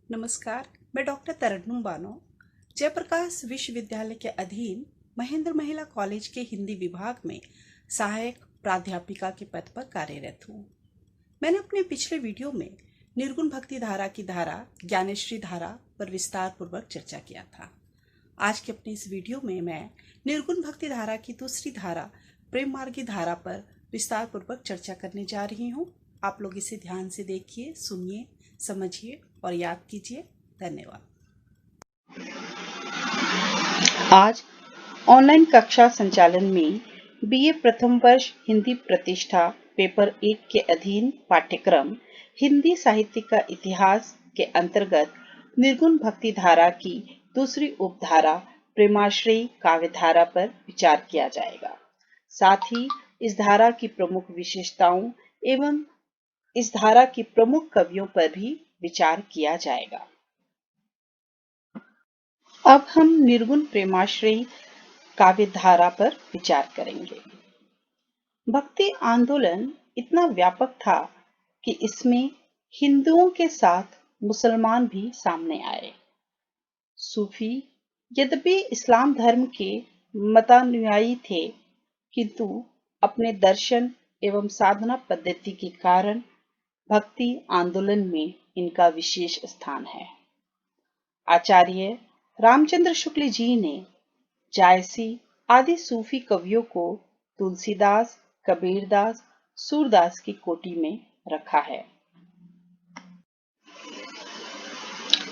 नमस्कार, मैं डॉक्टर तरन्नुम बानो जयप्रकाश विश्वविद्यालय के अधीन महेंद्र महिला कॉलेज के हिंदी विभाग में सहायक प्राध्यापिका के पद पर कार्यरत हूँ। मैंने अपने पिछले वीडियो में निर्गुण भक्ति धारा की धारा ज्ञानेश्वरी धारा पर विस्तार पूर्वक चर्चा किया था। आज के अपने इस वीडियो में मैं निर्गुण भक्ति धारा की दूसरी धारा प्रेम मार्गी धारा पर विस्तार पूर्वक चर्चा करने जा रही हूँ। आप लोग इसे ध्यान से देखिए, सुनिए, समझिए और याद कीजिए। धन्यवाद। आज ऑनलाइन कक्षा संचालन में बीए प्रथम वर्ष हिंदी प्रतिष्ठा पेपर 1 के अधीन पाठ्यक्रम हिंदी साहित्य का इतिहास के अंतर्गत निर्गुण भक्ति धारा की दूसरी उपधारा प्रेमाश्रयी काव्य धारा पर विचार किया जाएगा। साथ ही इस धारा की प्रमुख विशेषताओं एवं इस धारा की प्रमुख कवियों पर भी विचार किया जाएगा। अब हम निर्गुण प्रेमाश्रयी काव्य धारा पर विचार करेंगे। भक्ति आंदोलन इतना व्यापक था कि इसमें हिंदुओं के साथ मुसलमान भी सामने आए। सूफी यद्यपि इस्लाम धर्म के मतानुयायी थे, किंतु अपने दर्शन एवं साधना पद्धति के कारण भक्ति आंदोलन में इनका विशेष स्थान है। आचार्य रामचंद्र शुक्ल जी ने जायसी आदि सूफी कवियों को तुलसीदास, कबीरदास, सूरदास की कोटि में रखा है।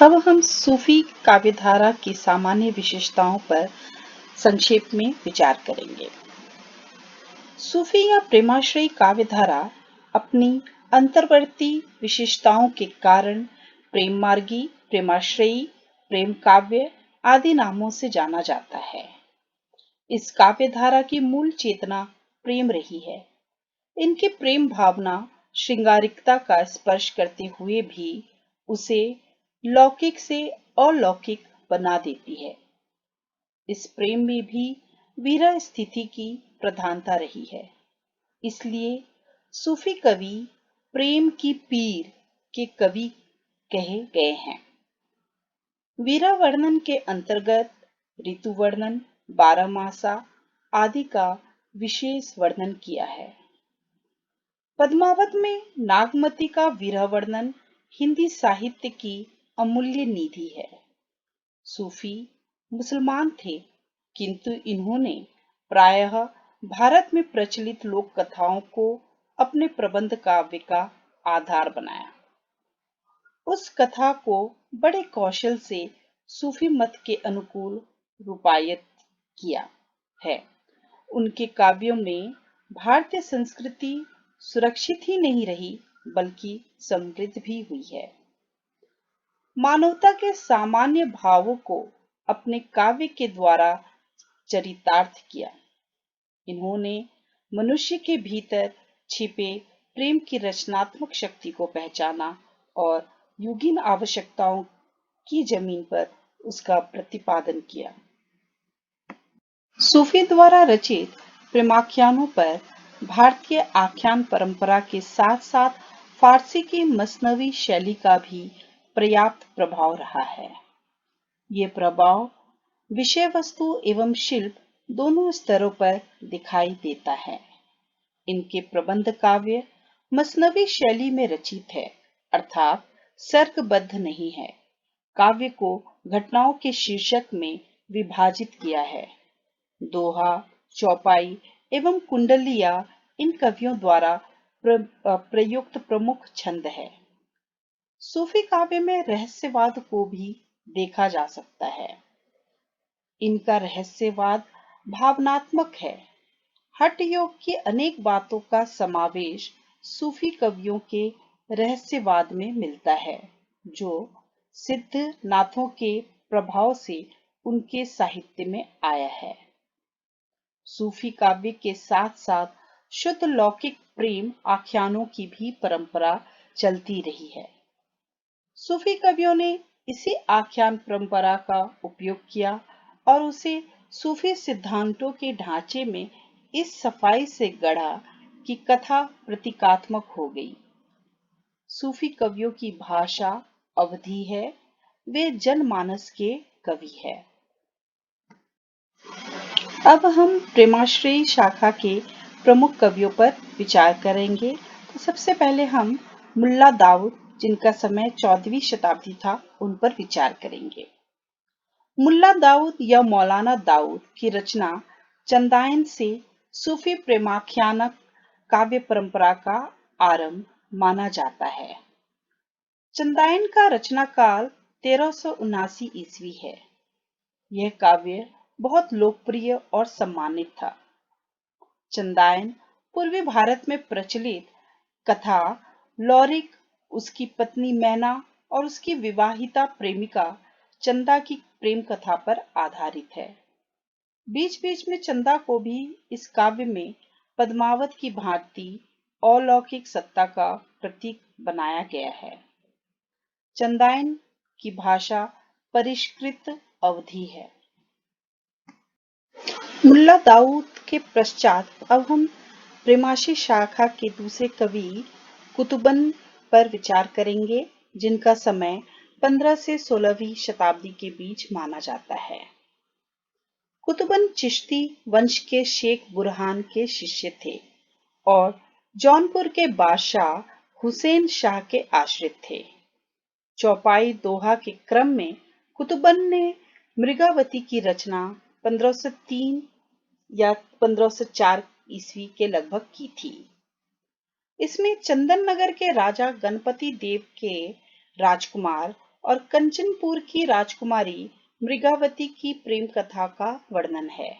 अब हम सूफी काव्यधारा की सामान्य विशेषताओं पर संक्षेप में विचार करेंगे। सूफी या प्रेमाश्रयी काव्यधारा अपनी अंतर्वर्ती विशेषताओं के कारण प्रेम मार्गी, प्रेमाश्रयी, प्रेम काव्य आदि नामों से जाना जाता है। इस काव्यधारा की मूल चेतना प्रेम रही है। इनकी प्रेम भावना श्रृंगारिकता का स्पर्श करते हुए भी उसे लौकिक से अलौकिक बना देती है। इस प्रेम में भी विरह स्थिति की प्रधानता रही है। इसलिए सूफी कवि प्रेम की पीर के कवि कहे गए हैं। विरह वर्णन के अंतर्गत ऋतु वर्णन, बारहमासा आदि का विशेष वर्णन किया है। पद्मावत में नागमती का विरह वर्णन हिंदी साहित्य की अमूल्य निधि है। सूफी मुसलमान थे, किंतु इन्होंने प्रायः भारत में प्रचलित लोक कथाओं को अपने प्रबंध काव्य का आधार बनाया। उस कथा को बड़े कौशल से सूफी मत के अनुकूल रूपायित किया है। उनके काव्यों में भारतीय संस्कृति सुरक्षित ही नहीं रही, बल्कि समृद्ध भी हुई है। मानवता के सामान्य भावों को अपने काव्य के द्वारा चरितार्थ किया। इन्होंने मनुष्य के भीतर छिपे प्रेम की रचनात्मक शक्ति को पहचाना और युगीन आवश्यकताओं की जमीन पर उसका प्रतिपादन किया। सूफी द्वारा रचित प्रेमाख्यानों पर भारतीय आख्यान परंपरा के साथ साथ फारसी की मसनवी शैली का भी पर्याप्त प्रभाव रहा है। ये प्रभाव विषय वस्तु एवं शिल्प दोनों स्तरों पर दिखाई देता है। इनके प्रबंध काव्य मसनवी शैली में रचित है, अर्थात सर्गबद्ध नहीं है। काव्य को घटनाओं के शीर्षक में विभाजित किया है। दोहा, चौपाई एवं कुंडलिया इन कवियों द्वारा प्रयुक्त प्रमुख छंद है। सूफी काव्य में रहस्यवाद को भी देखा जा सकता है। इनका रहस्यवाद भावनात्मक है। हठ योग की अनेक बातों का समावेश सूफी कवियों के रहस्यवाद में मिलता है, जो सिद्ध नाथों के प्रभाव से उनके साहित्य में आया है। सूफी काव्य के साथ साथ शुद्ध लौकिक प्रेम आख्यानों की भी परंपरा चलती रही है। सूफी कवियों ने इसी आख्यान परंपरा का उपयोग किया और उसे सूफी सिद्धांतों के ढांचे में इस सफाई से गढ़ा कि कथा प्रतीकात्मक हो गई। सूफी कवियों की भाषा, अवधि है। वे जनमानस के कवि है। अब हम प्रेमाश्रयी शाखा के प्रमुख कवियों पर विचार करेंगे। तो सबसे पहले हम मुल्ला दाऊद, जिनका समय 14वीं शताब्दी था, उन पर विचार करेंगे। मुल्ला दाऊद या मौलाना दाऊद की रचना चंदाइन से सूफी प्रेमाख्यानक काव्य परंपरा का आरंभ माना जाता है। चंदाइन का रचना काल 1379 ईस्वी है। यह काव्य बहुत लोकप्रिय और सम्मानित था। चंदाइन पूर्वी भारत में प्रचलित कथा लौरिक, उसकी पत्नी मैना और उसकी विवाहिता प्रेमिका चंदा की प्रेम कथा पर आधारित है। बीच बीच में चंदा को भी इस काव्य में पद्मावत की भांति अलौकिक सत्ता का प्रतीक बनाया गया है। चंदाइन की भाषा परिष्कृत अवधी है। मुल्ला दाऊद के पश्चात अब हम प्रेमाशी शाखा के दूसरे कवि कुतुबन पर विचार करेंगे, जिनका समय 15 से 16वीं शताब्दी के बीच माना जाता है। कुतुबन चिश्ती वंश के शेख बुरहान के शिष्य थे और जौनपुर के बादशाह हुसैन शाह के आश्रित थे। चौपाई दोहा के क्रम में कुतुबन ने मृगावती की रचना 1503 या 1504 ईस्वी के लगभग की थी। इसमें चंदन नगर के राजा गणपति देव के राजकुमार और कंचनपुर की राजकुमारी मृगावती की प्रेम कथा का वर्णन है।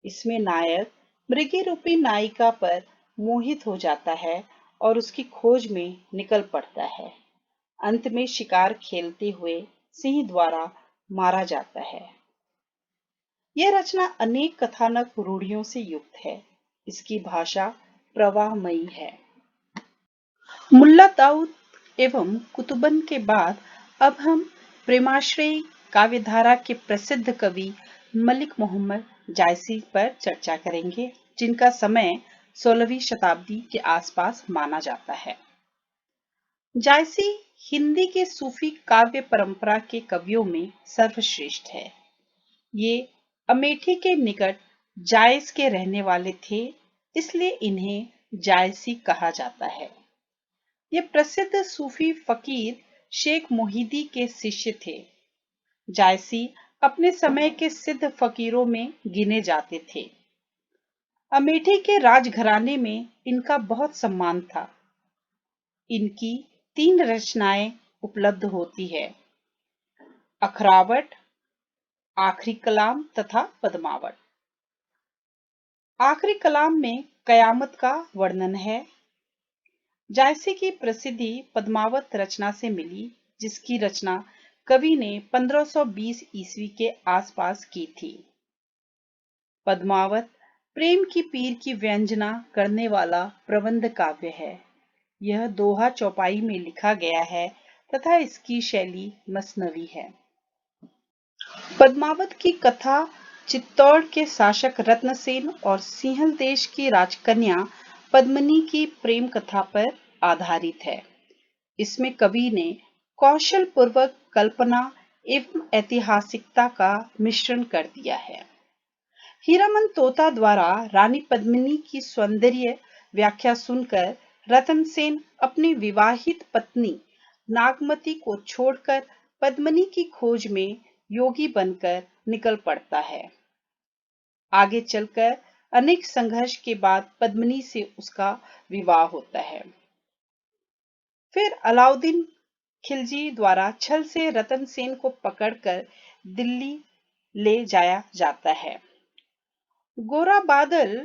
इसमें नायक मृगी रूपी नायिका पर मोहित हो जाता है और उसकी खोज में निकल पड़ता है। अंत में शिकार खेलते हुए सिंह द्वारा मारा जाता है। यह रचना अनेक कथानक रूढ़ियों से युक्त है। इसकी भाषा प्रवाहमयी है। मुल्ला दाऊद एवं कुतुबन के बाद अब हम प्रेमाश्रयी काव्यधारा के प्रसिद्ध कवि मलिक मोहम्मद जायसी पर चर्चा करेंगे, जिनका समय 16वीं शताब्दी के आसपास माना जाता है। जायसी हिंदी के सूफी काव्य परंपरा के कवियों में सर्वश्रेष्ठ है। ये अमेठी के निकट जायस के रहने वाले थे, इसलिए इन्हें जायसी कहा जाता है। ये प्रसिद्ध सूफी फकीर शेख मोहिदी के शिष्य थे। जायसी अपने समय के सिद्ध फकीरों में गिने जाते थे। अमेठी के राजघराने में इनका बहुत सम्मान था। इनकी 3 रचनाएं उपलब्ध होती है: अखरावट, आखिरी कलाम तथा पद्मावत। आखिरी कलाम में कयामत का वर्णन है। जायसी की प्रसिद्धि पद्मावत रचना से मिली, जिसकी रचना कवि ने 1520 ईस्वी के आसपास की थी। पद्मावत प्रेम की पीर की व्यंजना करने वाला प्रबंध काव्य है। यह दोहा चौपाई में लिखा गया है तथा इसकी शैली मसनवी है। पद्मावत की कथा चित्तौड़ के शासक रत्नसेन और सिंहल देश की राजकन्या पद्मिनी की प्रेम कथा पर आधारित है। इसमें कवि ने कौशल पूर्वक कल्पना एवं ऐतिहासिकता का मिश्रण कर दिया है। हीरामन तोता द्वारा रानी पद्मिनी की सौंदर्य व्याख्या सुनकर रतनसेन अपनी विवाहित पत्नी नागमती को छोड़कर पद्मिनी की खोज में योगी बनकर निकल पड़ता है। आगे चलकर अनेक संघर्ष के बाद पद्मिनी से उसका विवाह होता है। फिर अलाउद्दीन खिलजी द्वारा छल से रतनसेन को पकड़कर दिल्ली ले जाया जाता है। गोरा बादल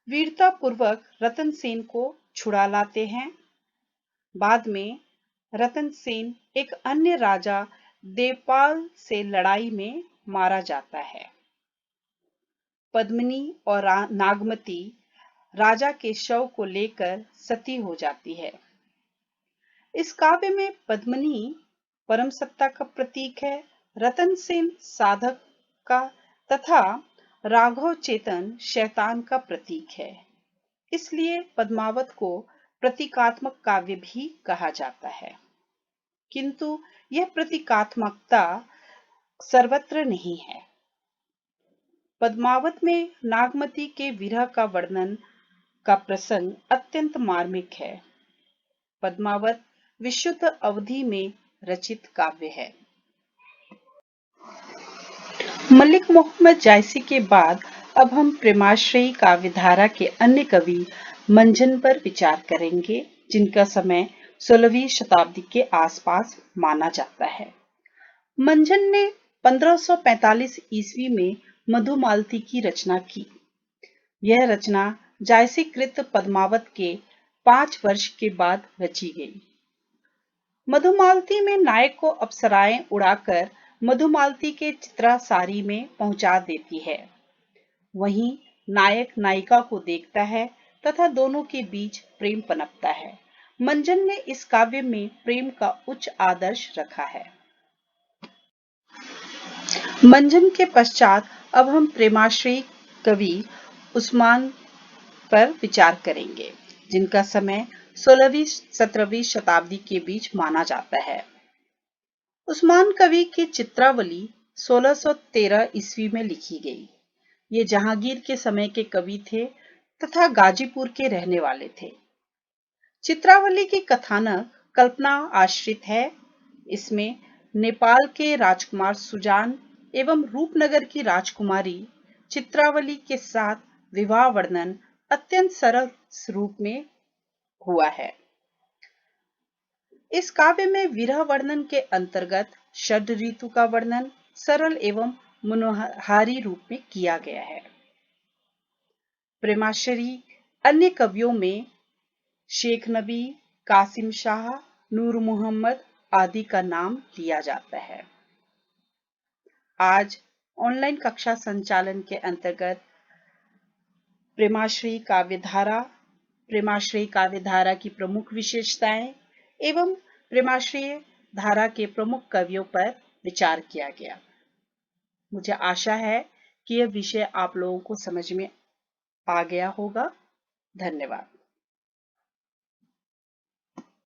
वीरता पूर्वक रतनसेन को छुड़ा लाते हैं। बाद में रतनसेन एक अन्य राजा देवपाल से लड़ाई में मारा जाता है। पद्मिनी और नागमती राजा के शव को लेकर सती हो जाती है। इस काव्य में पद्मिनी परम सत्ता का प्रतीक है, रतनसेन साधक का तथा राघव चेतन शैतान का प्रतीक है। इसलिए पद्मावत को प्रतीकात्मक काव्य भी कहा जाता है। किंतु यह प्रतीकात्मकता सर्वत्र नहीं है। पद्मावत में नागमती के विरह का वर्णन का प्रसंग अत्यंत मार्मिक है। पद्मावत विशुद्ध अवधि में रचित काव्य है। मलिक मोहम्मद जायसी के बाद अब हम प्रेमाश्रयी काव्यधारा के अन्य कवि मंजन पर विचार करेंगे, जिनका समय 16वीं शताब्दी के आसपास माना जाता है। मंजन ने 1545 ईस्वी में मधुमालती की रचना की। यह रचना जायसीकृत पद्मावत के 5 वर्ष के बाद रची गई। मधुमालती में नायक को अप्सराएं उड़ाकर मधुमालती के चित्रा सारी में पहुंचा देती है। वहीं नायक नायिका को देखता है तथा दोनों के बीच प्रेम पनपता है। मंजन ने इस काव्य में प्रेम का उच्च आदर्श रखा है। मंजन के पश्चात अब हम प्रेमाश्रयी कवि उस्मान पर विचार करेंगे, जिनका समय 16वीं-17वीं शताब्दी के बीच माना जाता है। उस्मान कवि की चित्रावली 1613 ईस्वी में लिखी गई। ये जहांगीर के समय के कवि थे तथा गाजीपुर के रहने वाले थे। चित्रावली की कथानक कल्पना आश्रित है। इसमें नेपाल के राजकुमार सुजान एवं रूपनगर की राजकुमारी चित्रावली के साथ विवाह वर्णन अत्यंत सरल रूप में हुआ है। इस काव्य में विरह वर्णन के अंतर्गत षड ऋतु का वर्णन सरल एवं मनोहारी रूप में किया गया है। प्रेमाश्रयी अन्य कवियों में शेख नबी, कासिम शाह, नूर मोहम्मद आदि का नाम लिया जाता है। आज ऑनलाइन कक्षा संचालन के अंतर्गत प्रेमाश्रयी काव्यधारा की प्रमुख विशेषताएं एवं प्रेमाश्रयी धारा के प्रमुख कवियों पर विचार किया गया। मुझे आशा है कि यह विषय आप लोगों को समझ में आ गया होगा। धन्यवाद।